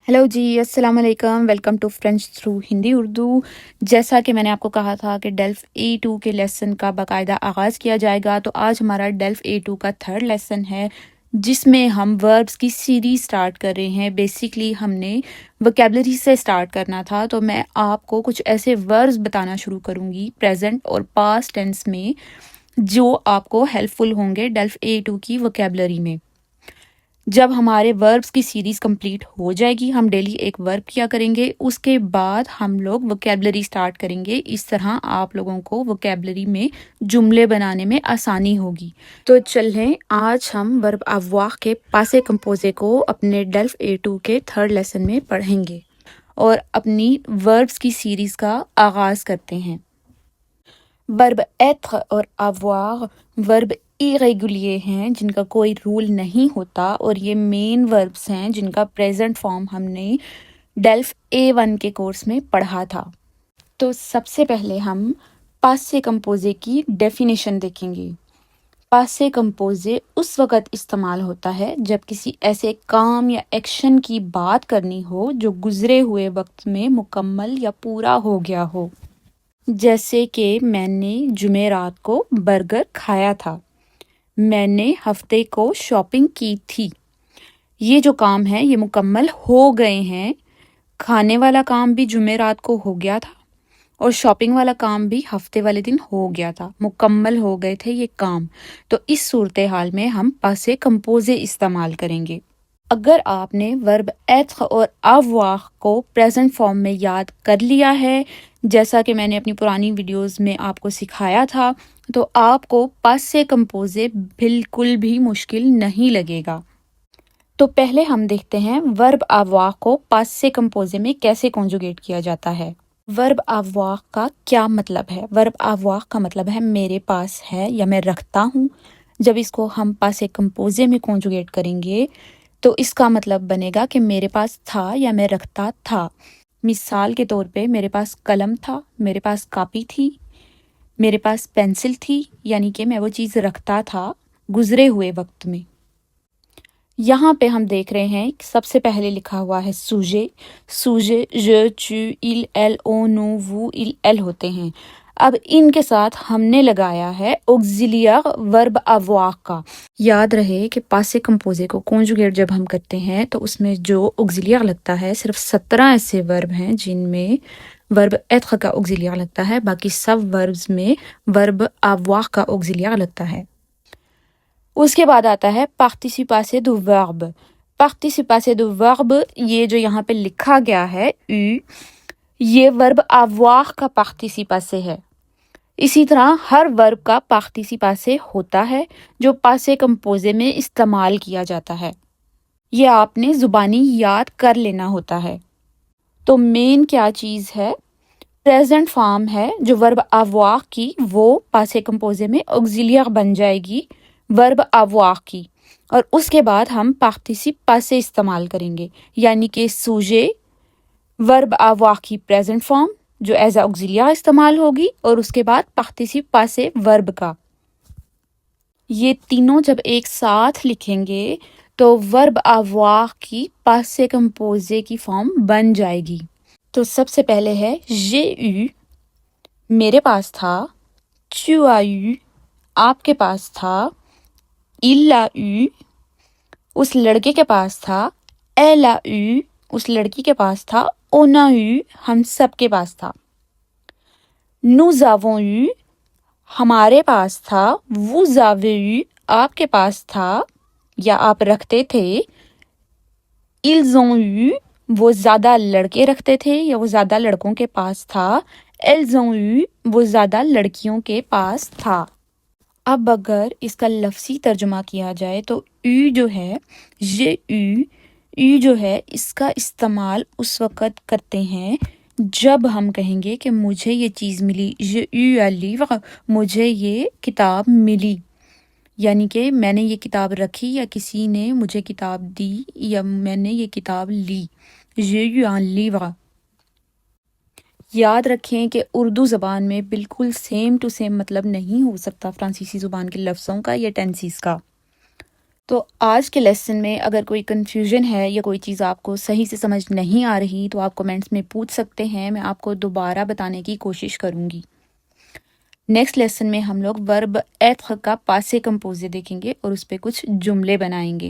Hello ji, अस्सलाम वालेकुम। Welcome to French through Hindi Urdu. जैसा कि मैंने आपको कहा था कि डेल्फ A2 के लेसन का बाकायदा आगाज़ किया जाएगा, तो आज हमारा डेल्फ A2 का थर्ड लेसन है, जिसमें हम वर्ब्स की सीरीज़ स्टार्ट कर रहे हैं। बेसिकली हमने वोकेबलरी से स्टार्ट करना था, तो मैं आपको कुछ ऐसे वर्ब्स बताना शुरू करूँगी प्रेजेंट और पास्ट टेंस में, जो आपको हेल्पफुल होंगे डेल्फ A2 की वोकेबलरी में। जब हमारे वर्ब्स की सीरीज़ कंप्लीट हो जाएगी, हम डेली एक वर्ब किया करेंगे, उसके बाद हम लोग वोकेबलरी स्टार्ट करेंगे। इस तरह आप लोगों को वोकेबलरी में जुमले बनाने में आसानी होगी। तो चलें, आज हम वर्ब अववाह के पासे कंपोजे को अपने डेल्फ A2 के थर्ड लेसन में पढ़ेंगे और अपनी वर्ब्स की सीरीज़ का आगाज़ करते हैं। वर्ब एत्र और avoir वर्ब इरेगुलियर हैं, जिनका कोई रूल नहीं होता, और ये मेन वर्ब्स हैं जिनका प्रेजेंट फॉर्म हमने डेल्फ A1 के कोर्स में पढ़ा था। तो सबसे पहले हम पासे कंपोजे की डेफिनेशन देखेंगे। पासे कंपोजे उस वक़्त इस्तेमाल होता है जब किसी ऐसे काम या एक्शन की बात करनी हो जो गुज़रे हुए वक़्त में मुकम्मल या पूरा हो गया हो। जैसे कि मैंने जुमेरात को बर्गर खाया था। मैंने हफ्ते को शॉपिंग की थी। ये जो काम है ये मुकम्मल हो गए हैं। खाने वाला काम भी जुमेरात को हो गया था और शॉपिंग वाला काम भी हफ्ते वाले दिन हो गया था। मुकम्मल हो गए थे ये काम। तो इस सूरत हाल में हम पासे कंपोजे इस्तेमाल करेंगे। अगर आपने वर्ब एत्र और avoir को प्रेजेंट फॉर्म में याद कर लिया है, जैसा कि मैंने अपनी पुरानी वीडियोस में आपको सिखाया था, तो आपको पासे कंपोजे बिल्कुल भी मुश्किल नहीं लगेगा। तो पहले हम देखते हैं वर्ब avoir को पासे कंपोजे में कैसे कॉन्जुगेट किया जाता है। वर्ब avoir का क्या मतलब है? वर्ब avoir का मतलब है मेरे पास है या मैं रखता हूँ। जब इसको हम पासे कंपोजे में कॉन्जुगेट करेंगे तो इसका मतलब बनेगा कि मेरे पास था या मैं रखता था। मिसाल के तौर पे मेरे पास कलम था, मेरे पास कॉपी थी, मेरे पास पेंसिल थी, यानी कि मैं वो चीज़ रखता था गुज़रे हुए वक्त में। यहाँ पे हम देख रहे हैं सबसे पहले लिखा हुआ है सूजे। सूजे je, tu, il, elle, on, nous, vous, il, elle होते हैं। अब इनके साथ हमने लगाया है ऑक्सिलियर वर्ब avoir का। याद रहे कि पासे कंपोजे को कॉन्जुगेट जब हम करते हैं तो उसमें जो ऑक्सिलियर लगता है, सिर्फ 17 ऐसे वर्ब हैं जिनमें वर्ब एत्र का ऑक्सिलियर लगता है। बाकी सब वर्ब्स में वर्ब avoir का ऑक्सिलियर लगता है। उसके बाद आता है पार्टिसिप पासे दो वर्ब। पार्टिसिप पासे दो वर्ब, ये जो यहाँ पे लिखा गया है u, ये वर्ब avoir का पार्टिसिप पासे है। इसी तरह हर वर्ब का पार्टिसिप पासे होता है जो पासे कंपोजे में इस्तेमाल किया जाता है। ये आपने ज़ुबानी याद कर लेना होता है। तो मेन क्या चीज़ है? प्रेजेंट फॉर्म है जो वर्ब avoir की, वो पासे कंपोजे में ऑक्सिलियर बन जाएगी वर्ब avoir की, और उसके बाद हम पार्टिसिप पासे इस्तेमाल करेंगे, यानी कि सूजे वर्ब avoir की प्रेजेंट फॉर्म जो एज अ ऑक्सिलियर इस्तेमाल होगी, और उसके बाद पार्टिसिप पासे वर्ब का। ये तीनों जब एक साथ लिखेंगे तो वर्ब avoir की पासे कंपोजे की फॉर्म बन जाएगी। तो सबसे पहले है j'ai eu, मेरे पास था। tu as eu, आपके पास था। il a eu, उस लड़के के पास था। elle a eu, उस लड़की के पास था। on a eu, हम सब के पास था। nous avons eu, हमारे पास था। vous avez eu, आपके पास था या आप रखते थे। ils ont eu, वो ज़्यादा लड़के रखते थे या वो ज़्यादा लड़कों के पास था। elles ont eu, वो ज़्यादा लड़कियों के पास था। अब अगर इसका लफ्ज़ी तर्जुमा किया जाए तो यू जो है, ये यू जो है, इसका इस्तेमाल उस वक़्त करते हैं जब हम कहेंगे कि मुझे ये चीज़ मिली। ये यू लिव्र, मुझे ये किताब मिली, यानी कि मैंने ये किताब रखी या किसी ने मुझे किताब दी या मैंने ये किताब ली। ये यू लिव्र। याद रखें कि उर्दू ज़बान में बिल्कुल सेम टू सेम मतलब नहीं हो सकता फ्रांसीसी ज़ुबान के लफ्ज़ों का या टेंसीज़ का। تو آج کے لیسن میں اگر کوئی کنفیوژن ہے یا کوئی چیز آپ کو صحیح سے سمجھ نہیں آ رہی تو آپ کومنٹس میں پوچھ سکتے ہیں، میں آپ کو دوبارہ بتانے کی کوشش کروں گی۔ نیکسٹ لیسن میں ہم لوگ ورب ایتھ کا پاسے کمپوزے دیکھیں گے اور اس پہ کچھ جملے بنائیں گے۔